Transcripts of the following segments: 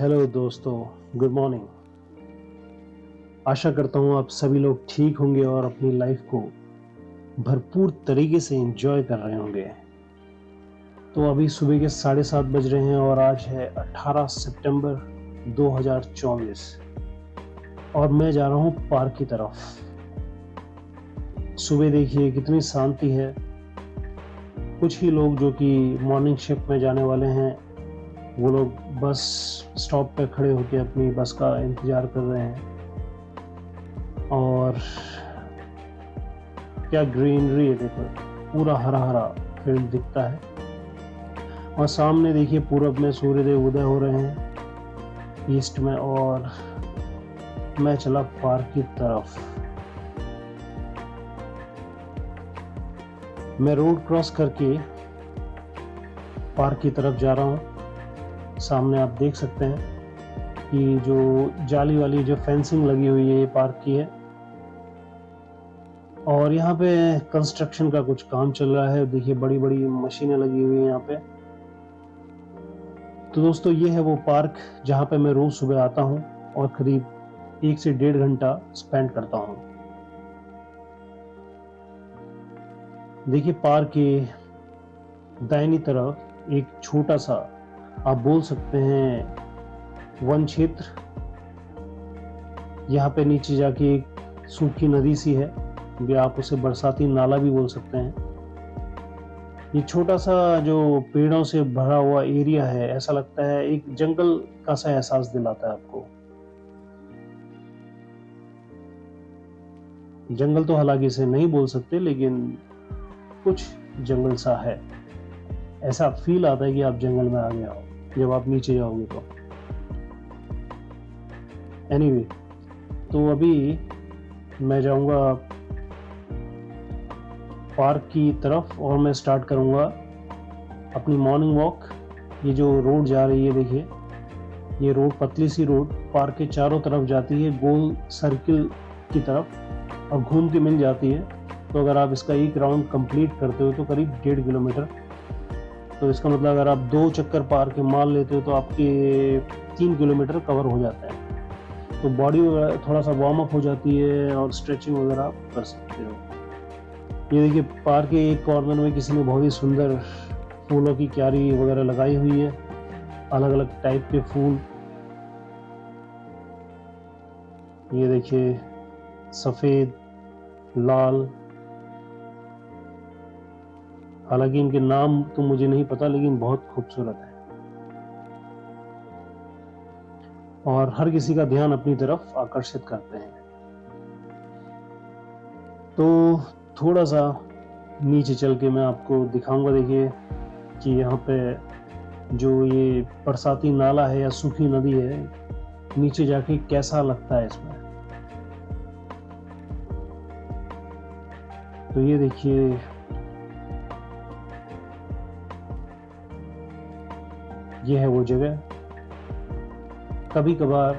Hello दोस्तों, good morning. आशा करता हूँ आप सभी लोग ठीक होंगे और अपनी लाइफ को भरपूर तरीके से एंजॉय कर रहे होंगे। तो अभी सुबह के 7:30 बज रहे हैं और आज है 18 सितंबर 2024 और मैं जा रहा हूँ पार्क की तरफ। सुबह देखिए कितनी शांति है। कुछ ही लोग जो कि मॉर्निंग शिफ्ट में जाने वाले हैं वो लोग बस स्टॉप पे खड़े होकर अपनी बस का इंतजार कर रहे हैं। और क्या ग्रीनरी है, देखो पूरा हरा हरा फील्ड दिखता है। और सामने देखिए पूरब में सूर्यदेव उदय हो रहे हैं ईस्ट में, और मैं चला पार्क की तरफ। मैं रोड क्रॉस करके पार्क की तरफ जा रहा हूँ। सामने आप देख सकते हैं कि जो जाली वाली जो फेंसिंग लगी हुई है ये पार्क की है, और यहाँ पे कंस्ट्रक्शन का कुछ काम चल रहा है। देखिए बड़ी बड़ी मशीनें लगी हुई हैं यहाँ पे। तो दोस्तों ये है वो पार्क जहाँ पे मैं रोज सुबह आता हूँ और करीब 1 से 1.5 घंटा स्पेंड करता हूँ। देखिए पार्क के दाहिनी तरफ एक छोटा सा, आप बोल सकते हैं, वन क्षेत्र। यहाँ पे नीचे जाके एक सूखी नदी सी है, या आप उसे बरसाती नाला भी बोल सकते हैं। ये छोटा सा जो पेड़ों से भरा हुआ एरिया है, ऐसा लगता है एक जंगल का सा एहसास दिलाता है आपको। जंगल तो हालांकि इसे नहीं बोल सकते, लेकिन कुछ जंगल सा है। ऐसा फील आता है कि आप जंगल में आ गए हो जब आप नीचे जाओगे तो। एनीवे, तो अभी मैं जाऊंगा पार्क की तरफ और मैं स्टार्ट करूंगा अपनी मॉर्निंग वॉक। ये जो रोड जा रही है, देखिए ये रोड, पतली सी रोड पार्क के चारों तरफ जाती है, गोल सर्किल की तरफ, और घूम के मिल जाती है। तो अगर आप इसका एक राउंड कंप्लीट करते हो तो करीब 1.5 किलोमीटर। तो इसका मतलब अगर आप 2 चक्कर पार्क के मार लेते हो तो आपके 3 किलोमीटर कवर हो जाता है। तो बॉडी वगैरह थोड़ा सा वार्म अप हो जाती है और स्ट्रेचिंग वगैरह आप कर सकते हो। ये देखिए पार्क के एक कॉर्नर में किसी ने बहुत ही सुंदर फूलों की क्यारी वगैरह लगाई हुई है, अलग अलग टाइप के फूल। ये देखिए सफेद, लाल, हालांकि इनके नाम तो मुझे नहीं पता, लेकिन बहुत खूबसूरत है और हर किसी का ध्यान अपनी तरफ आकर्षित करते हैं। तो थोड़ा सा नीचे चल के मैं आपको दिखाऊंगा। देखिए कि यहाँ पे जो ये बरसाती नाला है या सूखी नदी है, नीचे जाके कैसा लगता है इसमें। तो ये देखिए ये है वो जगह। कभी कभार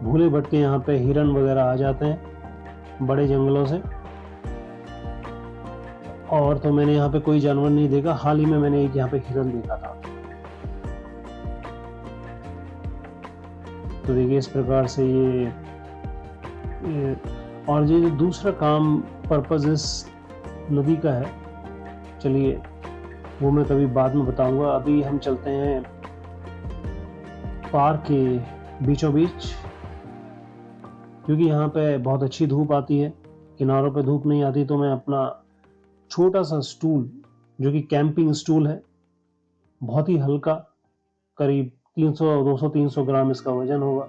भूले भटके यहाँ पे हिरन वगैरह आ जाते हैं बड़े जंगलों से, और तो मैंने यहाँ पे कोई जानवर नहीं देखा। हाल ही में मैंने एक यहाँ पे हिरन देखा था। तो देखिए इस प्रकार से ये और ये दूसरा काम पर्पस इस नदी का है, चलिए वो मैं कभी बाद में बताऊंगा। अभी हम चलते हैं पार्क के बीचों बीच, क्योंकि यहाँ पे बहुत अच्छी धूप आती है। किनारों पे धूप नहीं आती, तो मैं अपना छोटा सा स्टूल, जो कि कैंपिंग स्टूल है, बहुत ही हल्का, करीब 200-300 ग्राम इसका वजन होगा,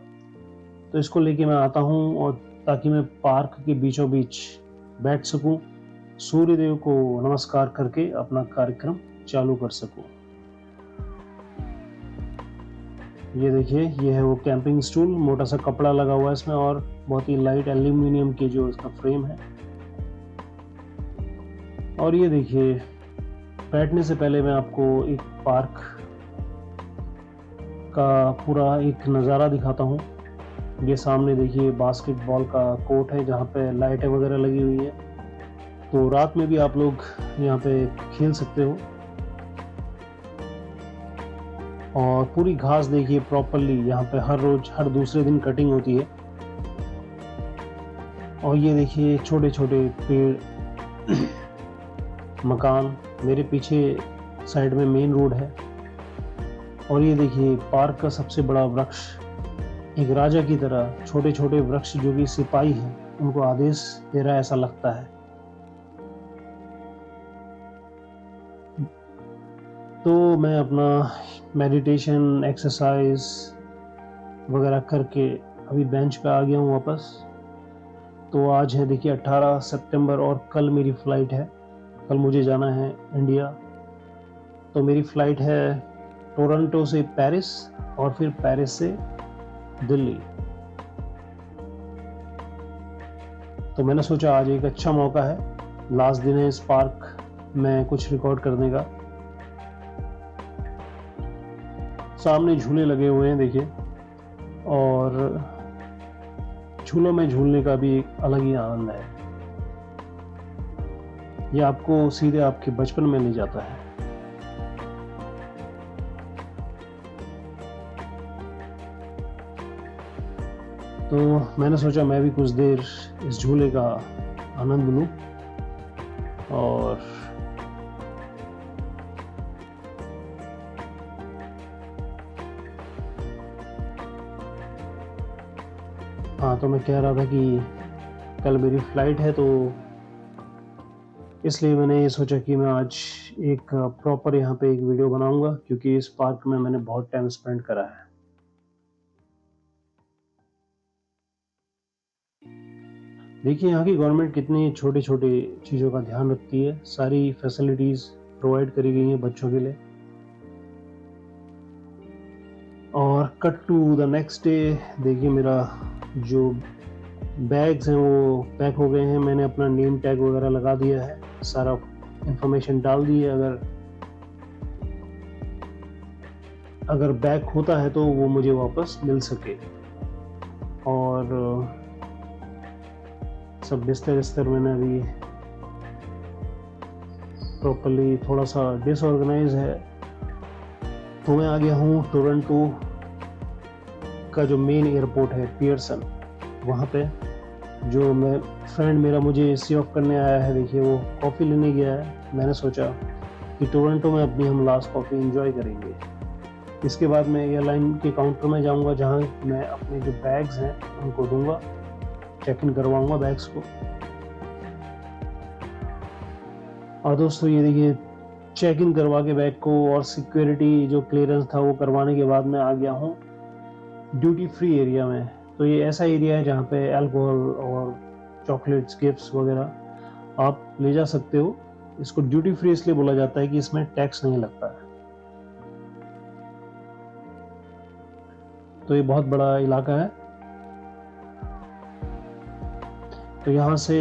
तो इसको लेके मैं आता हूँ, और ताकि मैं पार्क के बीचों बीच बैठ सकूं, सूर्यदेव को नमस्कार करके अपना कार्यक्रम चालू कर सकूं। ये देखिए ये है वो कैंपिंग स्टूल, मोटा सा कपड़ा लगा हुआ है इसमें, और बहुत ही लाइट एल्यूमिनियम की जो इसका फ्रेम है। और ये देखिए बैठने से पहले मैं आपको एक पार्क का पूरा एक नज़ारा दिखाता हूँ। ये सामने देखिए बास्केटबॉल का कोर्ट है जहाँ पे लाइटें वगैरह लगी हुई है, तो रात में भी आप लोग यहाँ पे खेल सकते हो। और पूरी घास देखिए प्रॉपरली यहाँ पे हर रोज हर दूसरे दिन कटिंग होती है। और ये देखिए छोटे छोटे पेड़ मकान, मेरे पीछे साइड में मेन रोड है। और ये देखिए पार्क का सबसे बड़ा वृक्ष, एक राजा की तरह छोटे छोटे वृक्ष जो कि सिपाही हैं उनको आदेश दे रहा है ऐसा लगता है। तो मैं अपना मेडिटेशन एक्सरसाइज वगैरह करके अभी बेंच पे आ गया हूँ वापस। तो आज है देखिए 18 सितंबर और कल मेरी फ़्लाइट है। कल मुझे जाना है इंडिया। तो मेरी फ़्लाइट है टोरंटो से पेरिस और फिर पेरिस से दिल्ली। तो मैंने सोचा आज एक अच्छा मौका है, लास्ट दिन है इस पार्क में कुछ रिकॉर्ड करने का। सामने झूले लगे हुए हैं देखिए, और झूलों में झूलने का भी एक अलग ही आनंद है। ये आपको सीधे आपके बचपन में ले जाता है। तो मैंने सोचा मैं भी कुछ देर इस झूले का आनंद लूं। और हाँ, तो मैं कह रहा था कि कल मेरी फ़्लाइट है, तो इसलिए मैंने ये सोचा कि मैं आज एक प्रॉपर यहाँ पे एक वीडियो बनाऊंगा, क्योंकि इस पार्क में मैंने बहुत टाइम स्पेंड करा है। देखिए यहाँ की गवर्नमेंट कितनी छोटे छोटे चीज़ों का ध्यान रखती है, सारी फैसिलिटीज़ प्रोवाइड करी गई हैं बच्चों के लिए। और cut to the next day, देखिए मेरा जो बैग्स हैं वो पैक हो गए हैं। मैंने अपना नेम टैग वगैरह लगा दिया है, सारा इंफॉर्मेशन डाल दी है। अगर बैग होता है तो वो मुझे वापस मिल सके। और सब बिस्तर मैंने अभी प्रॉपरली, थोड़ा सा डिसऑर्गेनाइज है। तो मैं आ गया हूँ टोरंटो का जो मेन एयरपोर्ट है पियर्सन, वहाँ पे जो मैं फ्रेंड मेरा मुझे सी ऑफ करने आया है, देखिए वो कॉफ़ी लेने गया है। मैंने सोचा कि टोरंटो में अपनी हम लास्ट कॉफ़ी एंजॉय करेंगे। इसके बाद मैं एयरलाइन के काउंटर में जाऊंगा, जहाँ मैं अपने जो बैग्स हैं उनको दूंगा, चेक इन करवाऊंगा बैग्स को। और दोस्तों ये देखिए चेक इन करवा के बैग को और सिक्योरिटी जो क्लियरेंस था वो करवाने के बाद मैं आ गया हूँ ड्यूटी फ्री एरिया में। तो ये ऐसा एरिया है जहाँ पे अल्कोहल और चॉकलेट्स, गिफ्ट्स वगैरह आप ले जा सकते हो। इसको ड्यूटी फ्री इसलिए बोला जाता है कि इसमें टैक्स नहीं लगता है। तो ये बहुत बड़ा इलाका है। तो यहाँ से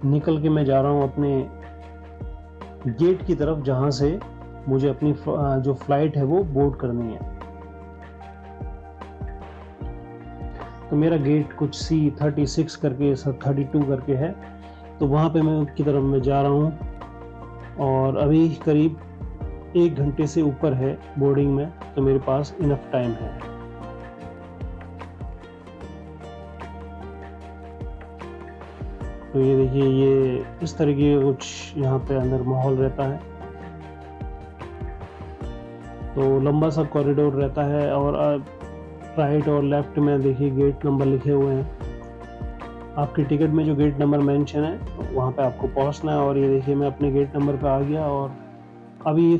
निकल के मैं जा रहा हूँ अपने गेट की तरफ, जहाँ से मुझे अपनी जो फ्लाइट है वो बोर्ड करनी है। तो मेरा गेट कुछ C36 करके 32 करके है, तो वहाँ पे मैं की तरफ मैं जा रहा हूँ। और अभी करीब 1 घंटे से ऊपर है बोर्डिंग में, तो मेरे पास इनफ टाइम है। तो ये देखिए ये इस तरीके कुछ यहाँ पे अंदर माहौल रहता है। तो लंबा सा कॉरिडोर रहता है, और राइट और लेफ्ट में देखिए गेट नंबर लिखे हुए हैं। आपके टिकट में जो गेट नंबर मेंशन है वहाँ पे आपको पहुँचना है। और ये देखिए मैं अपने गेट नंबर पे आ गया, और अभी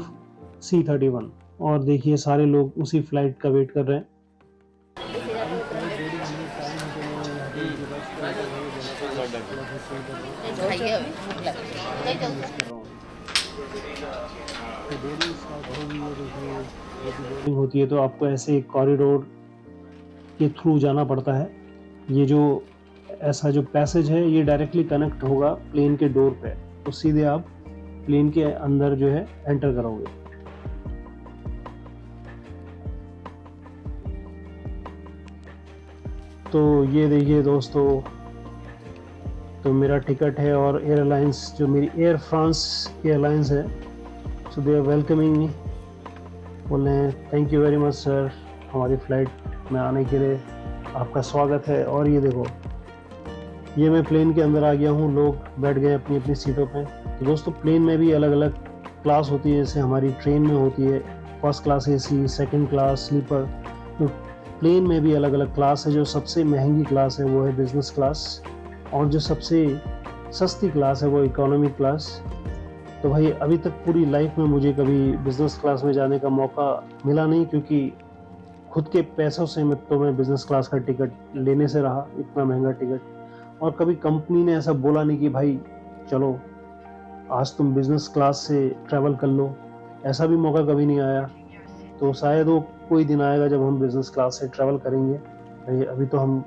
C31, और देखिए सारे लोग उसी फ्लाइट का वेट कर रहे हैं। होती है तो आपको ऐसे कॉरिडोर के थ्रू जाना पड़ता है। ये जो ऐसा जो पैसेज है ये डायरेक्टली कनेक्ट होगा प्लेन के डोर पे, तो सीधे आप प्लेन के अंदर जो है एंटर करोगे। तो ये देखिए दोस्तों, तो मेरा टिकट है, और एयरलाइंस जो मेरी एयर फ्रांस एयरलाइंस है, सो दे आर वेलकमिंग मी। बोल रहे हैं thank you very much sir, हमारी फ़्लाइट में आने के लिए आपका स्वागत है। और ये देखो, ये मैं प्लेन के अंदर आ गया हूँ, लोग बैठ गए अपनी अपनी सीटों पे। तो दोस्तों प्लेन में भी अलग अलग क्लास होती है, जैसे हमारी ट्रेन में होती है first class AC, second class sleeper. तो प्लेन में भी अलग अलग क्लास है। जो सबसे महंगी क्लास है वो है बिजनेस क्लास, और जो सबसे सस्ती क्लास है वो इकोनॉमी क्लास। तो भाई अभी तक पूरी लाइफ में मुझे कभी बिजनेस क्लास में जाने का मौका मिला नहीं, क्योंकि खुद के पैसों से मैं बिजनेस क्लास का टिकट लेने से रहा, इतना महंगा टिकट। और कभी कंपनी ने ऐसा बोला नहीं कि भाई चलो आज तुम बिजनेस क्लास से ट्रैवल कर लो, ऐसा भी मौका कभी नहीं आया। तो शायद वो कोई दिन आएगा जब हम बिजनेस क्लास से ट्रैवल करेंगे। भाई अभी तो हम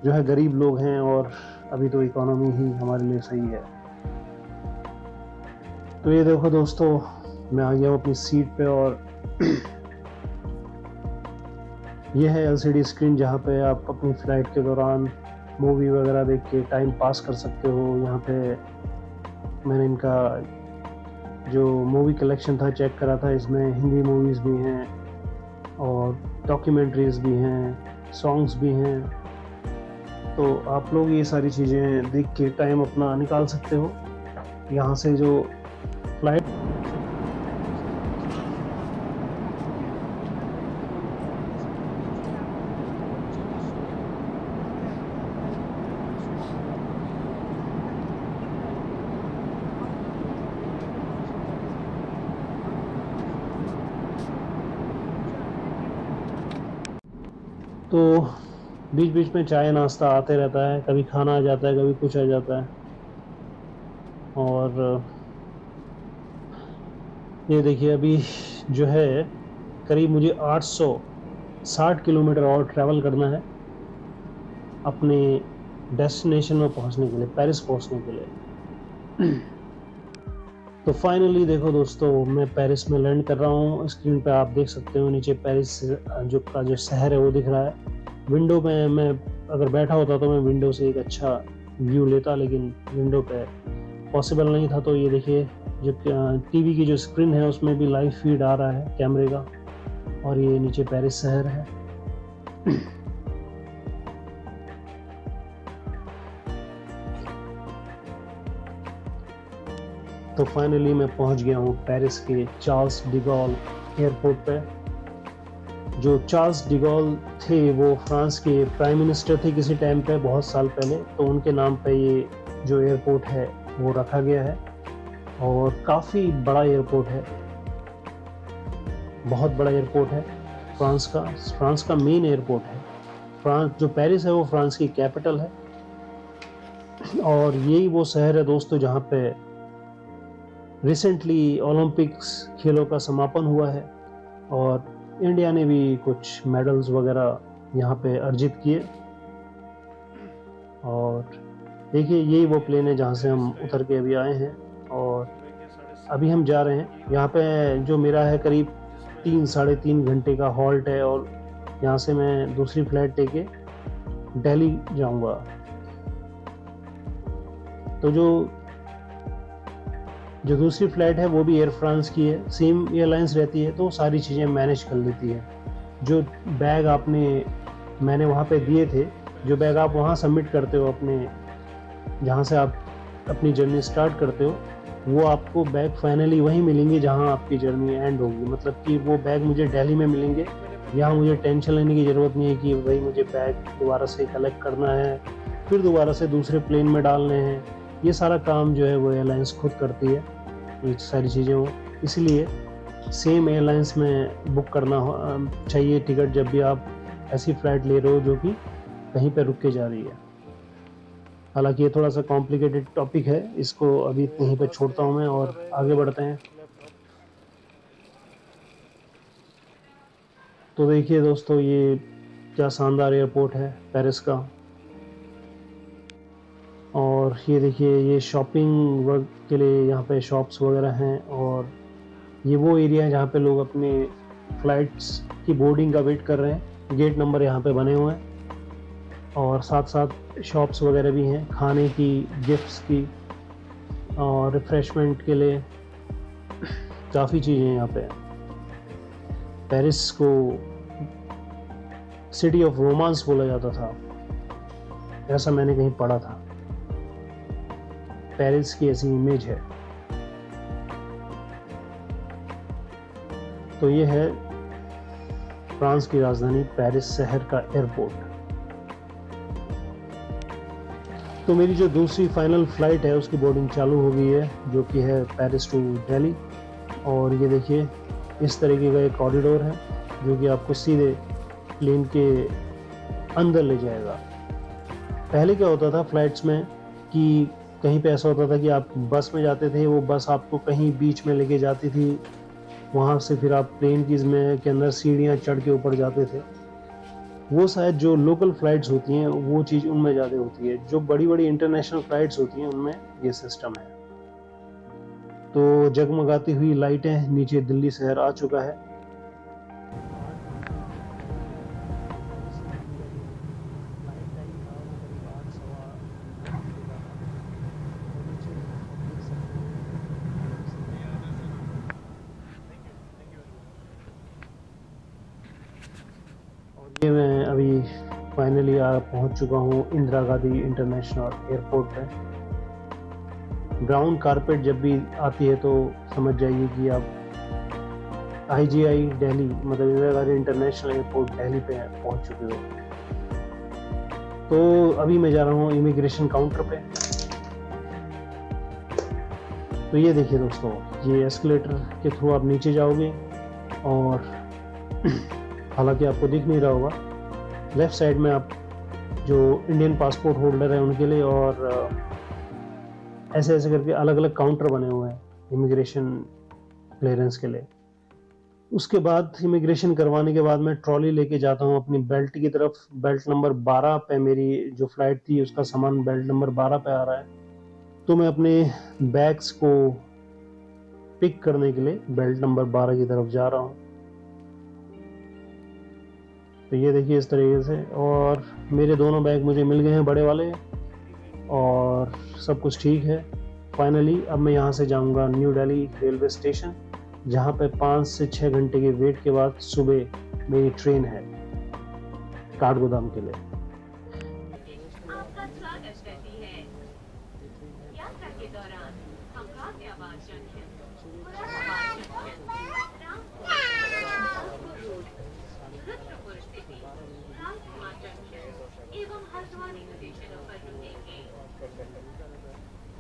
जो है गरीब लोग हैं, और अभी तो इकोनॉमी ही हमारे लिए सही है। तो ये देखो दोस्तों, मैं आ गया हूँ अपनी सीट पे, और ये है एलसीडी स्क्रीन जहाँ पे आप अपनी फ़्लाइट के दौरान मूवी वगैरह देख के टाइम पास कर सकते हो। यहाँ पे मैंने इनका जो मूवी कलेक्शन था चेक करा था, इसमें हिंदी मूवीज़ भी हैं और डॉक्यूमेंट्रीज़ भी हैं, सॉन्ग्स भी हैं। तो आप लोग ये सारी चीज़ें देख के टाइम अपना निकाल सकते हो। यहाँ से जो फ्लाइट तो बीच बीच में चाय नाश्ता आते रहता है, कभी खाना आ जाता है, कभी कुछ आ जाता है। और ये देखिए अभी जो है करीब मुझे 860 किलोमीटर और ट्रैवल करना है अपने डेस्टिनेशन में पहुंचने के लिए, पेरिस पहुंचने के लिए। तो फाइनली देखो दोस्तों, मैं पेरिस में लैंड कर रहा हूँ। स्क्रीन पे आप देख सकते हो नीचे पेरिस जो शहर है वो दिख रहा है। विंडो में मैं अगर बैठा होता तो मैं विंडो से एक अच्छा व्यू लेता, लेकिन विंडो पे पॉसिबल नहीं था। तो ये देखिए, जो टीवी की जो स्क्रीन है उसमें भी लाइव फीड आ रहा है कैमरे का, और ये नीचे पेरिस शहर है। तो फाइनली मैं पहुंच गया हूँ पेरिस के चार्ल्स डिगॉल एयरपोर्ट पे। जो चार्ल्स डिगॉल थे वो फ्रांस के प्राइम मिनिस्टर थे किसी टाइम पे, बहुत साल पहले। तो उनके नाम पे ये जो एयरपोर्ट है वो रखा गया है, और काफ़ी बड़ा एयरपोर्ट है, बहुत बड़ा एयरपोर्ट है। फ्रांस का मेन एयरपोर्ट है। फ्रांस जो पेरिस है वो फ्रांस की कैपिटल है, और यही वो शहर है दोस्तों जहाँ पे रिसेंटली ओलंपिक्स खेलों का समापन हुआ है, और इंडिया ने भी कुछ मेडल्स वगैरह यहाँ पे अर्जित किए। और देखिए यही वो प्लेन है जहाँ से हम उतर के अभी आए हैं, और अभी हम जा रहे हैं। यहाँ पे जो मेरा है करीब 3-3.5 घंटे का हॉल्ट है, और यहाँ से मैं दूसरी फ्लाइट लेके दिल्ली जाऊँगा। तो जो दूसरी फ्लाइट है वो भी एयर फ्रांस की है, सेम एयरलाइंस रहती है, तो सारी चीज़ें मैनेज कर लेती है। जो बैग मैंने वहाँ पे दिए थे, जो बैग आप वहाँ सबमिट करते हो अपने, जहाँ से आप अपनी जर्नी स्टार्ट करते हो, वो आपको बैग फाइनली वहीं मिलेंगे जहाँ आपकी जर्नी एंड होगी। मतलब कि वो बैग मुझे दिल्ली में मिलेंगे। यहाँ मुझे टेंशन लेने की ज़रूरत नहीं है कि भाई मुझे बैग दोबारा से कलेक्ट करना है, फिर दोबारा से दूसरे प्लेन में डालने हैं। ये सारा काम जो है वो एयरलाइंस खुद करती है, ये सारी चीज़ें हो। इसलिए सेम एयरलाइंस में बुक करना चाहिए टिकट जब भी आप ऐसी फ़्लाइट ले रहे हो जो कि कहीं पर रुक के जा रही है। हालांकि ये थोड़ा सा कॉम्प्लिकेटेड टॉपिक है, इसको अभी यहीं पर छोड़ता हूँ मैं, और आगे बढ़ते हैं। तो देखिए दोस्तों, ये क्या शानदार एयरपोर्ट है पेरिस का। और ये देखिए, ये शॉपिंग वर्क के लिए यहाँ पे शॉप्स वगैरह हैं, और ये वो एरिया है जहाँ पे लोग अपने फ्लाइट्स की बोर्डिंग का वेट कर रहे हैं। गेट नंबर यहाँ पे बने हुए हैं, और साथ साथ शॉप्स वगैरह भी हैं खाने की, गिफ्ट्स की, और रिफ़्रेशमेंट के लिए काफ़ी चीज़ें यहाँ पे हैं। पेरिस को सिटी ऑफ रोमांस बोला जाता था, ऐसा मैंने कहीं पढ़ा था। पेरिस की ऐसी इमेज है। तो ये है फ्रांस की राजधानी पेरिस शहर का एयरपोर्ट। तो मेरी जो दूसरी फाइनल फ्लाइट है उसकी बोर्डिंग चालू हो गई है, जो कि है पेरिस टू दिल्ली। और ये देखिए इस तरीके का एक कॉरिडोर है जो कि आपको सीधे प्लेन के अंदर ले जाएगा। पहले क्या होता था फ्लाइट्स में कि कहीं पे ऐसा होता था कि आप बस में जाते थे, वो बस आपको कहीं बीच में लेके जाती थी, वहाँ से फिर आप प्लेन की इसमें के अंदर सीढ़ियाँ चढ़ के ऊपर जाते थे। वो शायद जो लोकल फ़्लाइट्स होती हैं वो चीज़ उनमें ज़्यादा होती है। जो बड़ी-बड़ी इंटरनेशनल फ़्लाइट्स होती हैं उनमें ये सिस्टम है। तो जगमगाती हुई लाइटें, नीचे दिल्ली शहर आ चुका है। ये मैं अभी फाइनली पहुंच चुका हूँ इंदिरा गांधी इंटरनेशनल एयरपोर्ट पे। ब्राउन कारपेट जब भी आती है तो समझ जाइए कि आप IGI दिल्ली मतलब इंदिरा गांधी इंटरनेशनल एयरपोर्ट दिल्ली पे पहुंच चुके हो। तो अभी मैं जा रहा हूँ इमिग्रेशन काउंटर पे। तो ये देखिए दोस्तों, ये एस्केलेटर के थ्रू आप नीचे जाओगे और हालांकि आपको दिख नहीं रहा होगा, लेफ्ट साइड में आप जो इंडियन पासपोर्ट होल्डर है उनके लिए और ऐसे ऐसे करके अलग अलग काउंटर बने हुए हैं इमिग्रेशन क्लियरेंस के लिए। उसके बाद इमिग्रेशन करवाने के बाद मैं ट्रॉली लेके जाता हूँ अपनी बेल्ट की तरफ। बेल्ट नंबर 12 पे मेरी जो फ्लाइट थी उसका सामान बेल्ट नंबर 12 पे आ रहा है। तो मैं अपने बैग्स को पिक करने के लिए बेल्ट नंबर 12 की तरफ जा रहा हूँ। तो ये देखिए इस तरीके से, और मेरे दोनों बैग मुझे मिल गए हैं बड़े वाले और सब कुछ ठीक है। फाइनली अब मैं यहाँ से जाऊँगा न्यू दिल्ली रेलवे स्टेशन, जहाँ पे 5 से 6 घंटे के वेट के बाद सुबह मेरी ट्रेन है काठगोदाम के लिए। आपका स्वागत करती है। यात्रा के दौरान हम Ghaziabad junction, Moradabad junction, Rampur road, Rudrapur city, Rajkumar junction एवं हल्द्वानी स्टेशनों पर रुकेंगे।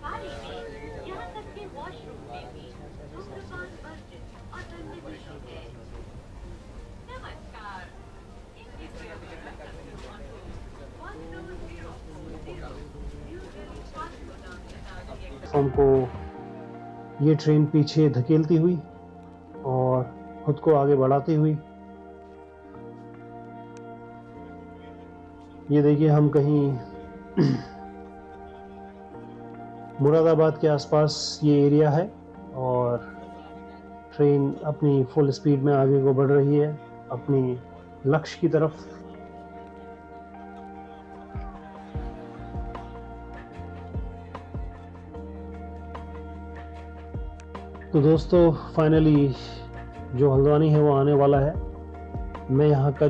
गाड़ी में यहाँ तक के वॉशरूम में भी धूम्रपान वर्जित और दंडित है। नमस्कार। प्लेटफॉर्म को ये ट्रेन पीछे धकेलती हुई और खुद को आगे बढ़ाती हुई, ये देखिए हम कहीं मुरादाबाद के आसपास ये एरिया है और ट्रेन अपनी फुल स्पीड में आगे को बढ़ रही है अपनी लक्ष्य की तरफ। तो दोस्तों फाइनली जो हल्द्वानी है वो आने वाला है। मैं यहाँ के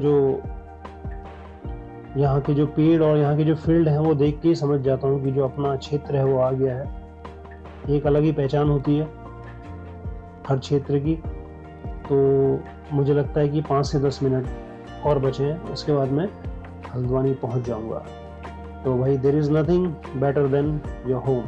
जो पेड़ और यहाँ के जो फील्ड हैं वो देख के ही समझ जाता हूँ कि जो अपना क्षेत्र है वो आ गया है। एक अलग ही पहचान होती है हर क्षेत्र की। तो मुझे लगता है कि 5 से 10 मिनट और बचे हैं, उसके बाद मैं हल्द्वानी पहुँच जाऊँगा। तो भाई there is nothing better than your home.